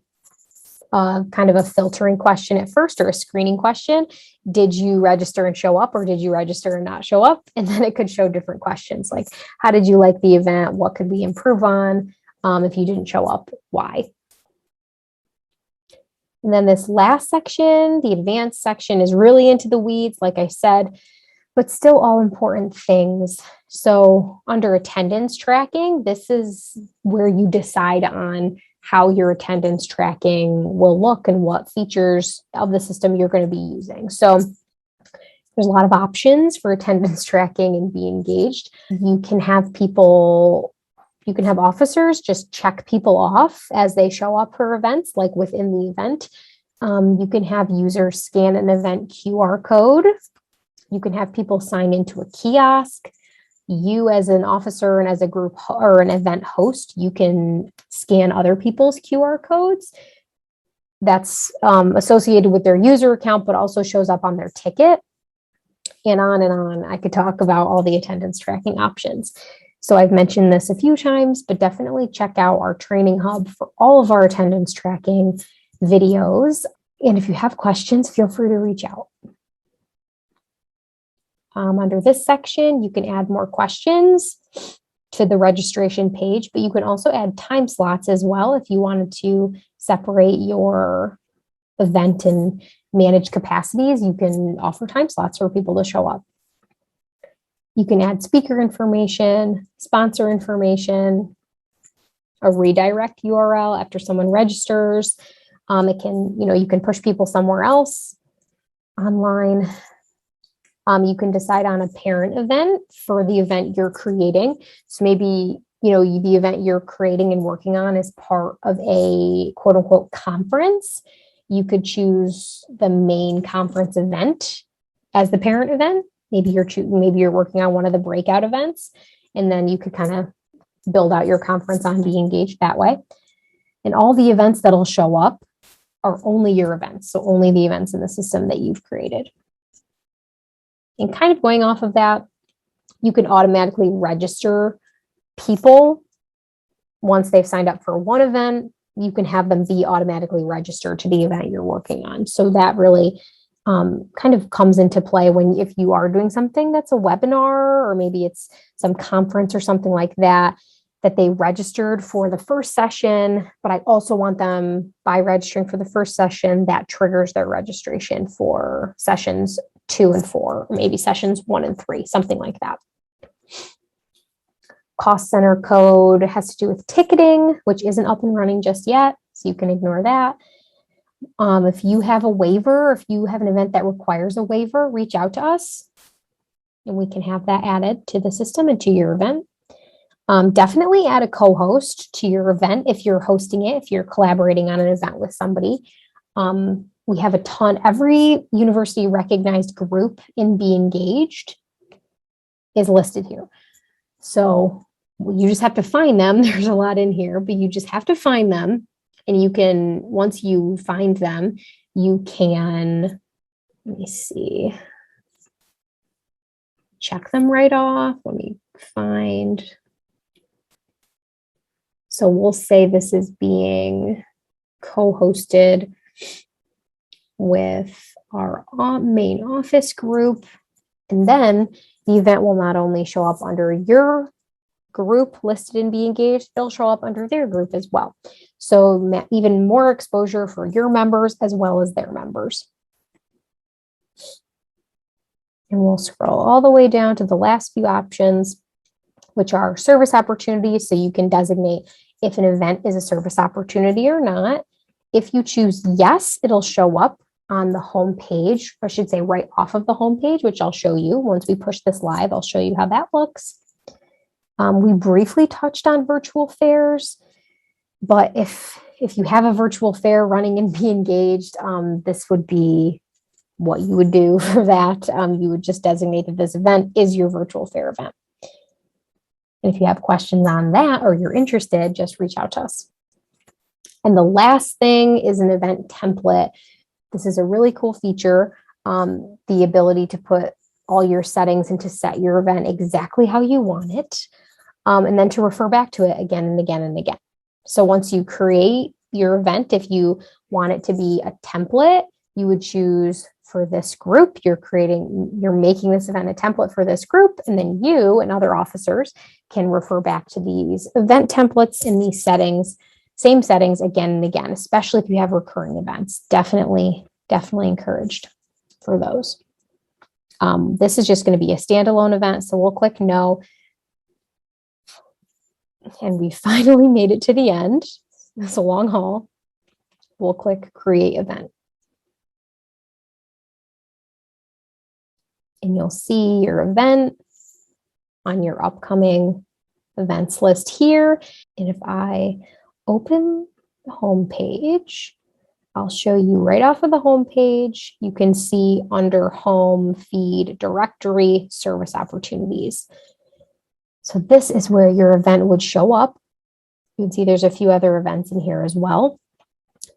kind of a filtering question at first or a screening question. Did you register and show up, or did you register and not show up? And then it could show different questions like, how did you like the event? What could we improve on? If you didn't show up, why? And then this last section, the advanced section, is really into the weeds, like I said, but still all important things. So under attendance tracking, this is where you decide on how your attendance tracking will look and what features of the system you're going to be using. So there's a lot of options for attendance tracking and Be Engaged. You can have officers just check people off as they show up for events, like within the event. You can have users scan an event QR code. You can have people sign into a kiosk. You as an officer and as a group or an event host, you can scan other people's QR codes. That's associated with their user account, but also shows up on their ticket. And on and on. I could talk about all the attendance tracking options. So I've mentioned this a few times, but definitely check out our training hub for all of our attendance tracking videos. And if you have questions, feel free to reach out. Under this section, you can add more questions to the registration page, but you can also add time slots as well if you wanted to separate your event and manage capacities. You can offer time slots for people to show up. You can add speaker information, sponsor information, a redirect URL after someone registers. You can push people somewhere else online. You can decide on a parent event for the event you're creating. So maybe, the event you're creating and working on is part of a quote unquote conference. You could choose the main conference event as the parent event. Maybe you're working on one of the breakout events, and then you could kind of build out your conference on Be Engaged that way. And all the events that'll show up are only your events. So only the events in the system that you've created. And kind of going off of that, you can automatically register people once they've signed up for one event. You can have them be automatically registered to the event you're working on. So that really kind of comes into play if you are doing something that's a webinar, or maybe it's some conference or something like that they registered for the first session, but I also want them, by registering for the first session, that triggers their registration for sessions 2 and 4, or maybe sessions 1 and 3, something like that. Cost center code has to do with ticketing, which isn't up and running just yet, so you can ignore that. If you have a waiver, if you have an event that requires a waiver, reach out to us and we can have that added to the system and to your event. Definitely add a co-host to your event if you're hosting it, if you're collaborating on an event with somebody. We have a ton. Every university recognized group in Be Engaged is listed here. So you just have to find them. There's a lot in here, but you just have to find them. And you can, once you find them, you can, let me see, check them right off. Let me find. So we'll say this is being co-hosted with our main office group. And then the event will not only show up under your group listed in Be Engaged, it'll show up under their group as well. So even more exposure for your members as well as their members. And we'll scroll all the way down to the last few options, which are service opportunities. So you can designate if an event is a service opportunity or not. If you choose yes, it'll show up on the home page, or I should say right off of the home page, which I'll show you. Once we push this live, I'll show you how that looks. We briefly touched on virtual fairs, but if you have a virtual fair running and Be Engaged, this would be what you would do for that. You would just designate that this event is your virtual fair event. And if you have questions on that or you're interested, just reach out to us. And the last thing is an event template. This is a really cool feature, the ability to put all your settings and to set your event exactly how you want it, and then to refer back to it again and again and again. So once you create your event, if you want it to be a template, you would choose for this group, you're making this event a template for this group, and then you and other officers can refer back to these event templates in these settings, same settings again and again, especially if you have recurring events. Definitely encouraged for those. This is just going to be a standalone event, so we'll click no. And we finally made it to the end. It's a long haul. We'll click create event. And you'll see your event on your upcoming events list here. And if I open the home page, I'll show you right off of the home page. You can see under home feed directory service opportunities. So this is where your event would show up. You can see there's a few other events in here as well.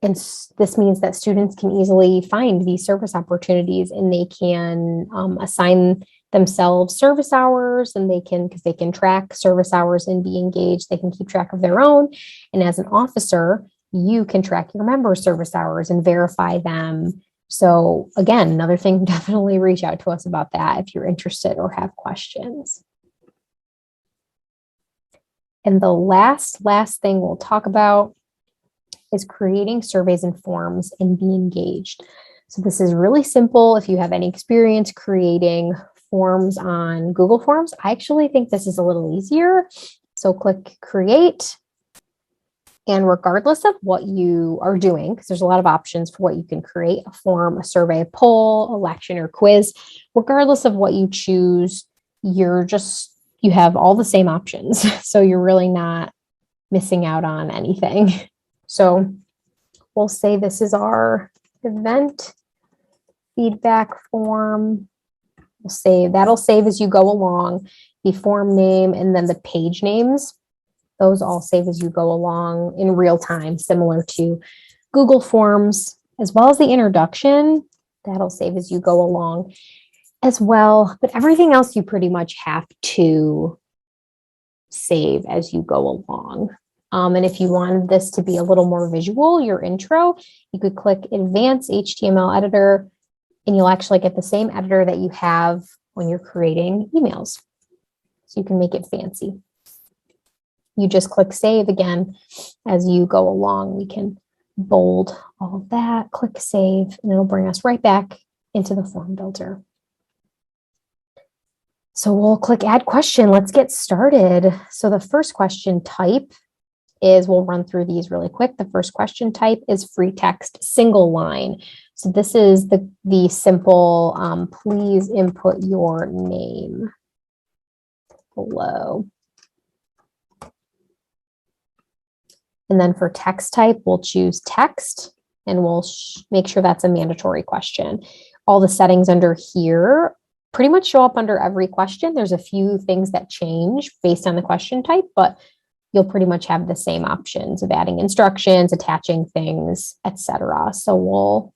And this means that students can easily find these service opportunities, and they can assign themselves service hours, and because they can track service hours and Be Engaged, they can keep track of their own. And as an officer, you can track your members' service hours and verify them. So again, another thing, definitely reach out to us about that if you're interested or have questions. And the last thing we'll talk about is creating surveys and forms and Be Engaged. So this is really simple. If you have any experience creating forms on Google Forms, I actually think this is a little easier. So click create. And regardless of what you are doing, because there's a lot of options for what you can create, a form, a survey, a poll, election, or quiz, regardless of what you choose, you have all the same options. So you're really not missing out on anything. So we'll say this is our event feedback form. That'll save as you go along, the form name, and then the page names. Those all save as you go along in real time, similar to Google Forms, as well as the introduction. That'll save as you go along as well. But everything else you pretty much have to save as you go along. And if you wanted this to be a little more visual, your intro, you could click Advanced HTML Editor, and you'll actually get the same editor that you have when you're creating emails. So you can make it fancy. You just click Save again as you go along. We can bold all of that, click Save, and it'll bring us right back into the form builder. So we'll click Add Question. Let's get started. So the first question type is, we'll run through these really quick. The first question type is free text single line. So this is the simple, please input your name below. And then for text type, we'll choose text, and we'll make sure that's a mandatory question. All the settings under here pretty much show up under every question. There's a few things that change based on the question type, but you'll pretty much have the same options of adding instructions, attaching things, etc. So we'll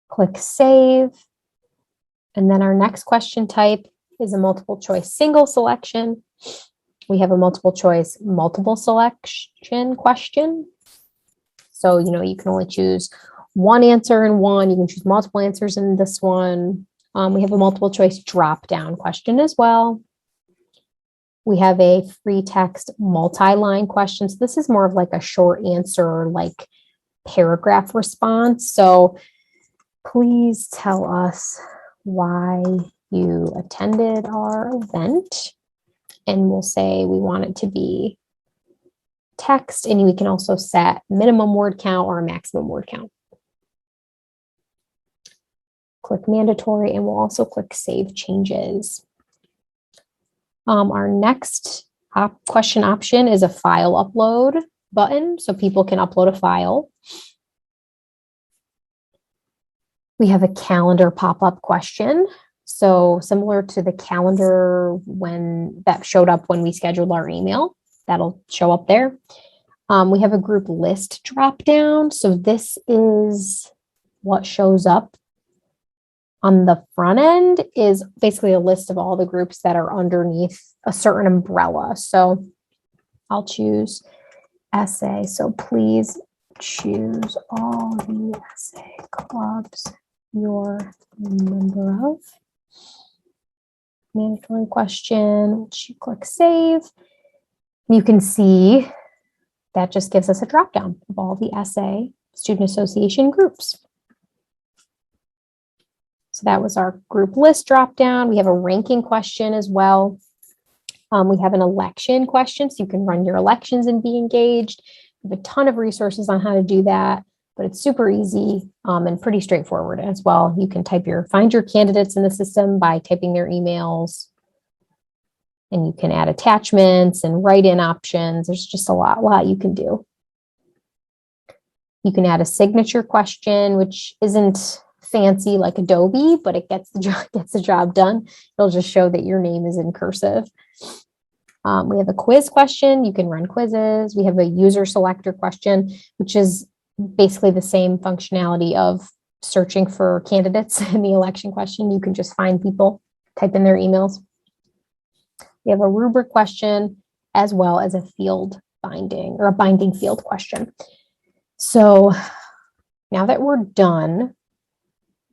click Save. And then our next question type is a multiple choice single selection. We have a multiple choice multiple selection question. So, you can only choose one answer in one. You can choose multiple answers in this one. We have a multiple choice drop down question as well. We have a free text multi-line question. So this is more of like a short answer, like paragraph response. So please tell us why you attended our event. And we'll say we want it to be text, and we can also set minimum word count or a maximum word count. Click mandatory, and we'll also click save changes. Our next question option is a file upload button, so people can upload a file. We have a calendar pop-up question. So similar to the calendar when that showed up when we scheduled our email, that'll show up there. We have a group list drop down. So this is what shows up on the front end, is basically a list of all the groups that are underneath a certain umbrella. So I'll choose essay. So please choose all the essay clubs you're a member of. Mandatory question, which you click save. You can see that just gives us a drop down of all the essay student association groups. So that was our group list drop down. We have a ranking question as well. We have an election question, so you can run your elections and be engaged. We have a ton of resources on how to do that, but it's super easy and pretty straightforward as well. You can find your candidates in the system by typing their emails, and you can add attachments and write-in options. There's just a lot you can do. You can add a signature question, which isn't fancy like Adobe, but it gets the job done. It'll just show that your name is in cursive. We have a quiz question. You can run quizzes. We have a user selector question, which is basically the same functionality of searching for candidates in the election question. You can just find people, type in their emails. We have a rubric question as well as a field binding or a binding field question. So now that we're done,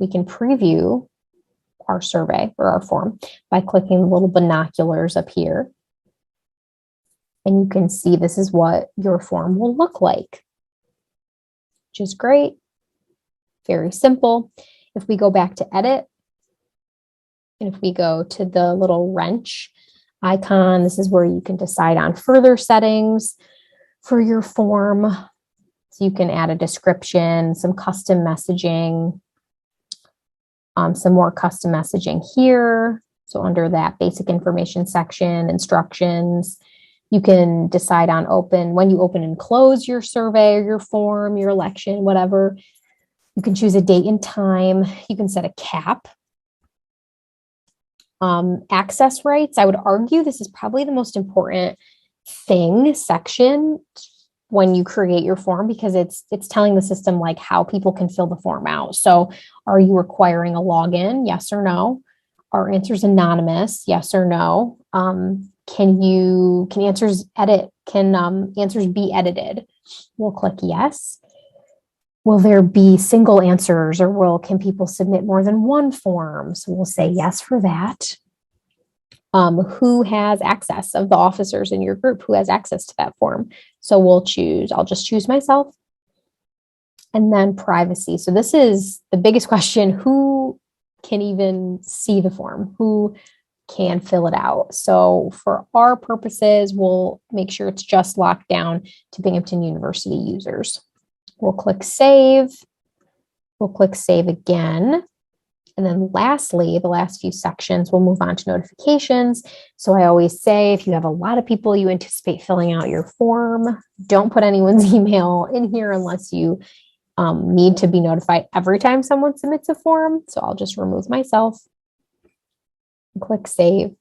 we can preview our survey or our form by clicking the little binoculars up here. And you can see this is what your form will look like, which is great. Very simple. If we go back to edit, and if we go to the little wrench icon, this is where you can decide on further settings for your form. So you can add a description, some custom messaging, some more custom messaging here. So under that basic information section, instructions, you can decide on when you open and close your survey or your form, your election, whatever. You can choose a date and time. You can set a cap. Access rights, I would argue this is probably the most important section when you create your form, because it's telling the system like how people can fill the form out. So are you requiring a login? Yes or no? Are answers anonymous? Yes or no? Can answers be edited? We'll click yes. Will there be single answers, or can people submit more than one form? So we'll say yes for that. Who has access of the officers in your group? Who has access to that form? So I'll just choose myself. And then privacy. So this is the biggest question. Who can even see the form? Who can fill it out? So for our purposes, we'll make sure it's just locked down to Binghamton University users. We'll click save. We'll click save again. And then lastly, the last few sections, we'll move on to notifications. So I always say, if you have a lot of people you anticipate filling out your form, don't put anyone's email in here unless you need to be notified every time someone submits a form. So I'll just remove myself and click save.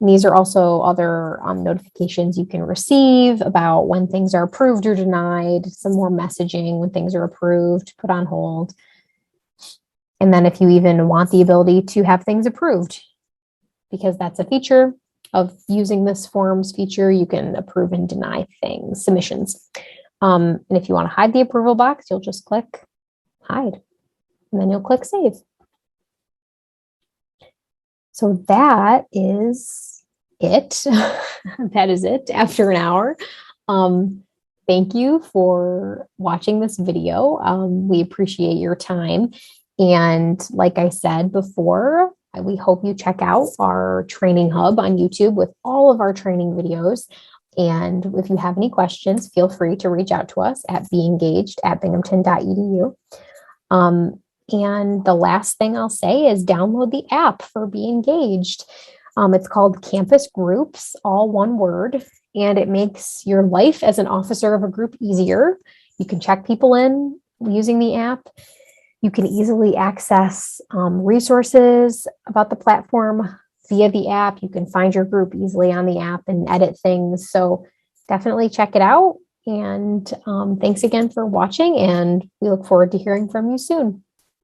And these are also other notifications you can receive about when things are approved or denied, some more messaging when things are approved, put on hold. And then if you even want the ability to have things approved, because that's a feature of using this forms feature, you can approve and deny submissions. And if you want to hide the approval box, you'll just click hide, and then you'll click save. So that is it. That is it after an hour. Thank you for watching this video. We appreciate your time. And like I said before, we hope you check out our training hub on YouTube with all of our training videos. And if you have any questions, feel free to reach out to us at beengaged@binghamton.edu. And the last thing I'll say is download the app for Be Engaged. It's called Campus Groups, all one word, and it makes your life as an officer of a group easier. You can check people in using the app. You can easily access resources about the platform via the app. You can find your group easily on the app and edit things. So definitely check it out. And thanks again for watching, and we look forward to hearing from you soon.